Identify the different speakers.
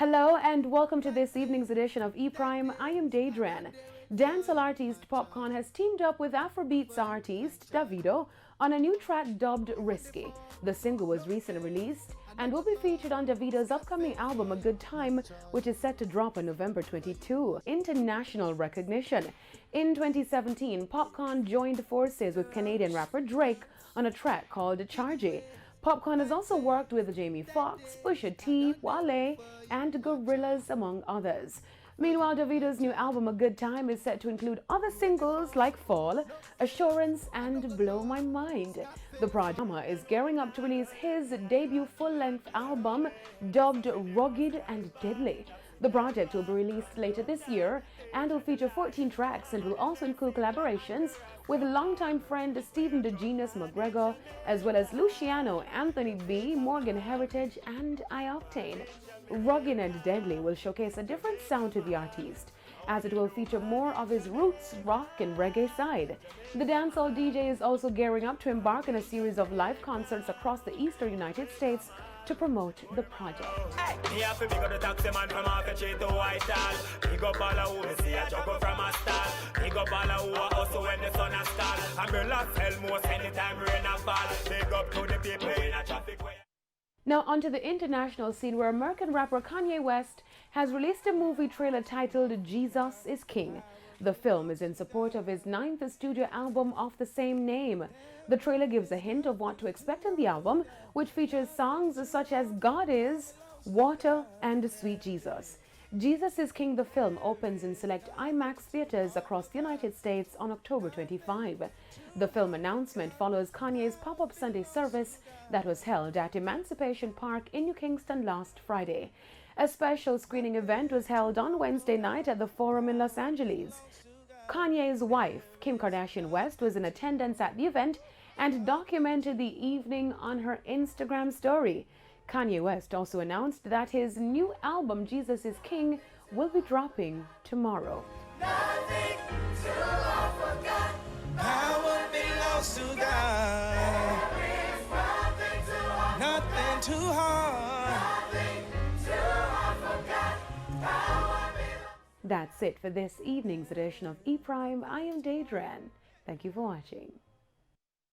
Speaker 1: Hello and welcome to this evening's edition of E-Prime. I am Daedran. Dancehall artist Popcorn has teamed up with Afrobeats artist Davido on a new track dubbed Risky. The single was recently released and will be featured on Davido's upcoming album A Good Time, which is set to drop on November 22. International recognition. In 2017, Popcorn joined forces with Canadian rapper Drake on a track called Chargy. Popcorn has also worked with Jamie Foxx, Pusha T, Wale, and Gorillaz, among others. Meanwhile, Davido's new album A Good Time is set to include other singles like Fall, Assurance, and Blow My Mind. The project is gearing up to release his debut full-length album dubbed Rugged and Deadly. The project will be released later this year and will feature 14 tracks and will also include collaborations with longtime friend Stephen the Genius McGregor, as well as Luciano, Anthony B, Morgan Heritage, and iOctane. Rugged and Deadly will showcase a different sound to the artist, as it will feature more of his roots, rock, and reggae side. The dancehall DJ is also gearing up to embark on a series of live concerts across the eastern United States to promote the project. Now onto the international scene, where American rapper Kanye West has released a movie trailer titled Jesus is King. The film is in support of his 9th studio album of the same name. The trailer gives a hint of what to expect in the album, which features songs such as God Is, Water, and Sweet Jesus. Jesus is King, the film, opens in select IMAX theaters across the United States on October 25. The film announcement follows Kanye's pop-up Sunday service that was held at Emancipation Park in New Kingston last Friday. A special screening event was held on Wednesday night at the Forum in Los Angeles. Kanye's wife, Kim Kardashian West, was in attendance at the event and documented the evening on her Instagram story. Kanye West also announced that his new album, Jesus is King, will be dropping tomorrow.
Speaker 2: Nothing too hard for God. Power belongs to God. There is nothing too hard. Nothing too hard. Nothing too hard for God. Power belongs.
Speaker 1: That's it for this evening's edition of E-Prime. I am Daedran. Thank you for watching.